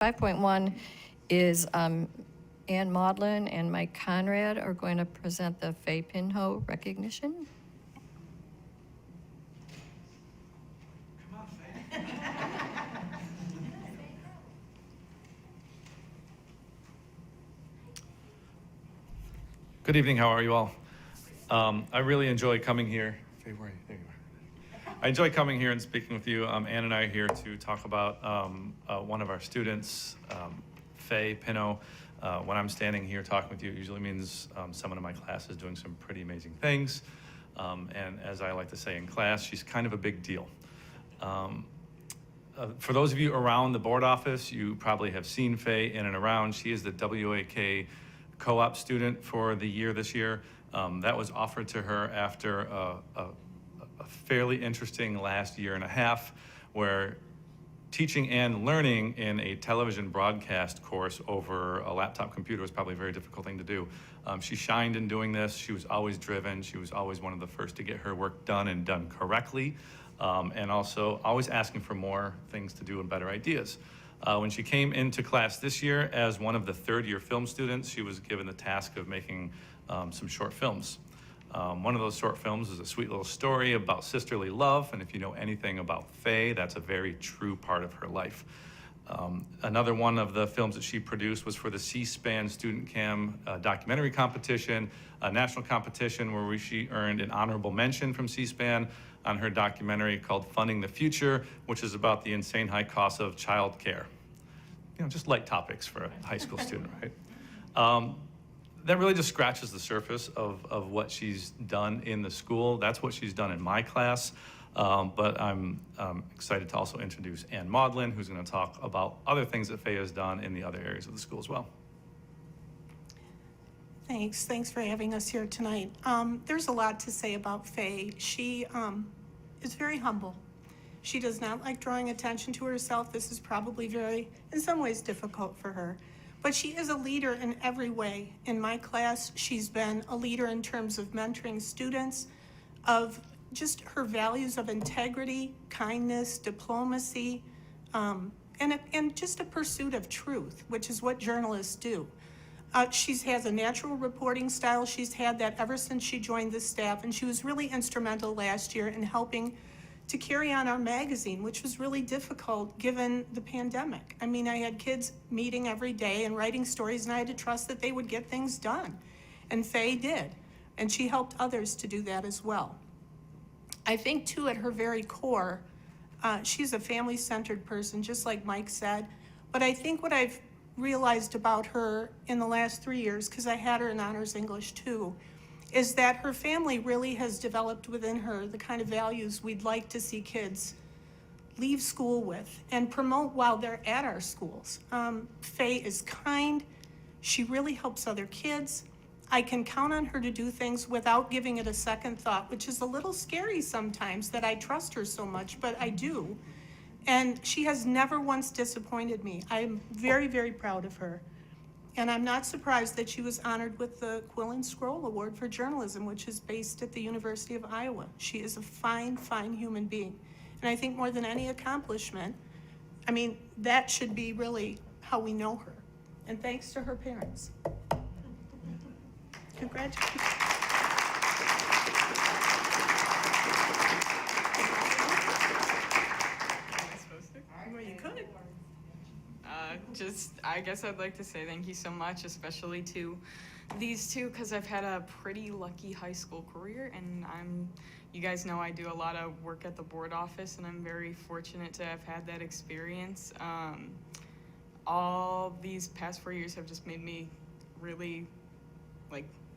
5.1 is Ann Maudlin and Mike Conrad are going to present the Faye Pinho recognition. Come on, Faye. Good evening, how are you all? I really enjoy coming here. Faye, where are you? There you are. I enjoy coming here and speaking with you. Ann and I are here to talk about one of our students, Faye Pinho. When I'm standing here talking with you, it usually means someone in my class is doing some pretty amazing things. And as I like to say in class, she's kind of a big deal. For those of you around the board office, you probably have seen Faye in and around. She is the WAK co-op student for the year this year. That was offered to her after a fairly interesting last year and a half where teaching and learning in a television broadcast course over a laptop computer was probably a very difficult thing to do. She shined in doing this. She was always driven. She was always one of the first to get her work done and done correctly, and also always asking for more things to do and better ideas. When she came into class this year as one of the third-year film students, she was given the task of making some short films. One of those short films is a sweet little story about sisterly love, and if you know anything about Faye, that's a very true part of her life. Another one of the films that she produced was for the C-SPAN Student Cam documentary competition, a national competition where she earned an honorable mention from C-SPAN on her documentary called Funding the Future, which is about the insane high cost of child care. You know, just light topics for a high school student, right? That really just scratches the surface of what she's done in the school. That's what she's done in my class. But I'm excited to also introduce Ann Maudlin, who's going to talk about other things that Faye has done in the other areas of the school as well. Thanks for having us here tonight. There's a lot to say about Faye. She is very humble. She does not like drawing attention to herself. This is probably very, in some ways, difficult for her. But she is a leader in every way. In my class, she's been a leader in terms of mentoring students, of just her values of integrity, kindness, diplomacy, and just a pursuit of truth, which is what journalists do. She has a natural reporting style. She's had that ever since she joined the staff, and she was really instrumental last year in helping to carry on our magazine, which was really difficult given the pandemic. I mean, I had kids meeting every day and writing stories, and I had to trust that they would get things done. And Faye did, and she helped others to do that as well. I think, too, at her very core, she's a family-centered person, just like Mike said. But I think what I've realized about her in the last 3 years, because I had her in honors English, too, is that her family really has developed within her the kind of values we'd like to see kids leave school with and promote while they're at our schools. Faye is kind. She really helps other kids. I can count on her to do things without giving it a second thought, which is a little scary sometimes that I trust her so much, but I do. And she has never once disappointed me. I'm very, very proud of her. And I'm not surprised that she was honored with the Quill and Scroll Award for Journalism, which is based at the University of Iowa. She is a fine, fine human being. And I think more than any accomplishment, I mean, that should be really how we know her. And thanks to her parents. Congratulations. Well, you could. I guess I'd like to say thank you so much, especially to these two, because I've had a pretty lucky high school career, and you guys know I do a lot of work at the board office, and I'm very fortunate to have had that experience. All these past 4 years have just made me really,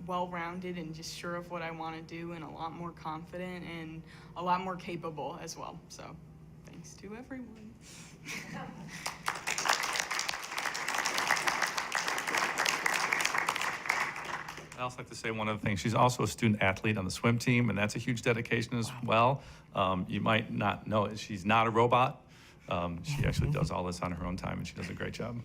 well-rounded and just sure of what I want to do, and a lot more confident and a lot more capable as well. So, thanks to everyone. I also like to say one other thing. She's also a student athlete on the swim team, and that's a huge dedication as well. You might not know it. She's not a robot. She actually does all this on her own time, and she does a great job.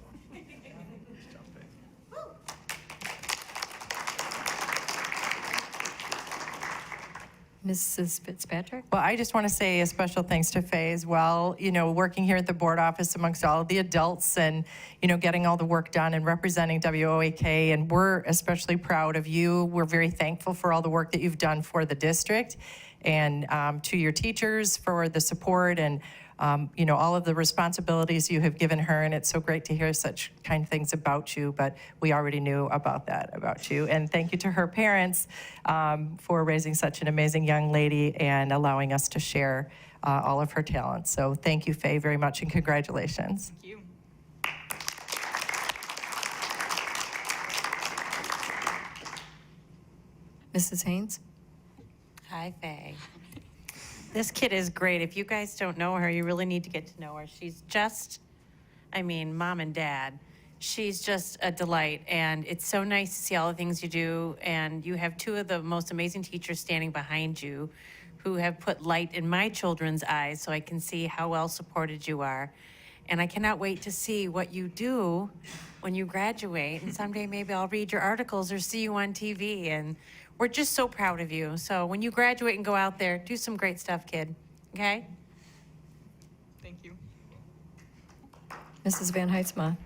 Mrs. Fitzpatrick? Well, I just want to say a special thanks to Faye as well. You know, working here at the board office amongst all of the adults and, you know, getting all the work done and representing WOAK. And we're especially proud of you. We're very thankful for all the work that you've done for the district and to your teachers for the support and, you know, all of the responsibilities you have given her. And it's so great to hear such kind things about you, but we already knew about that about you. And thank you to her parents for raising such an amazing young lady and allowing us to share all of her talents. So thank you, Faye, very much, and congratulations. Thank you. Mrs. Haynes? Hi, Faye. This kid is great. If you guys don't know her, you really need to get to know her. She's just, I mean, mom and dad. She's just a delight, and it's so nice to see all the things you do. And you have two of the most amazing teachers standing behind you who have put light in my children's eyes so I can see how well supported you are. And I cannot wait to see what you do when you graduate. And someday maybe I'll read your articles or see you on TV. And we're just so proud of you. So when you graduate and go out there, do some great stuff, kid. Okay? Thank you. Mrs. Van Heidsma?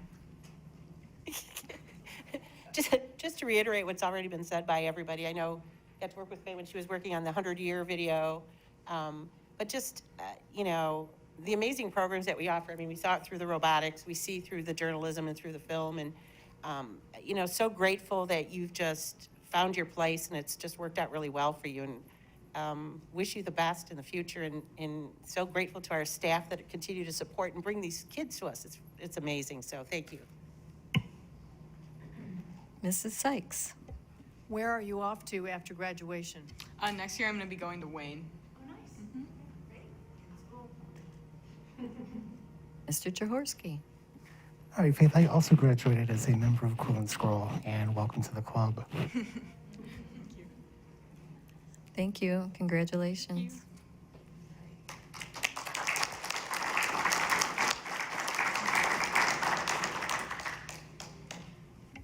Just to reiterate what's already been said by everybody, I know I got to work with Faye when she was working on the 100-year video, but just, you know, the amazing programs that we offer. I mean, we saw it through the robotics, we see through the journalism and through the film, and, you know, so grateful that you've just found your place and it's just worked out really well for you, and wish you the best in the future, and so grateful to our staff that continue to support and bring these kids to us. It's amazing, so thank you. Mrs. Sykes? Where are you off to after graduation? Next year I'm going to be going to Wayne. Mr. Jaworski? All right, Faith, I also graduated as a member of Quill and Scroll, and welcome to the club. Thank you. Thank you. Congratulations.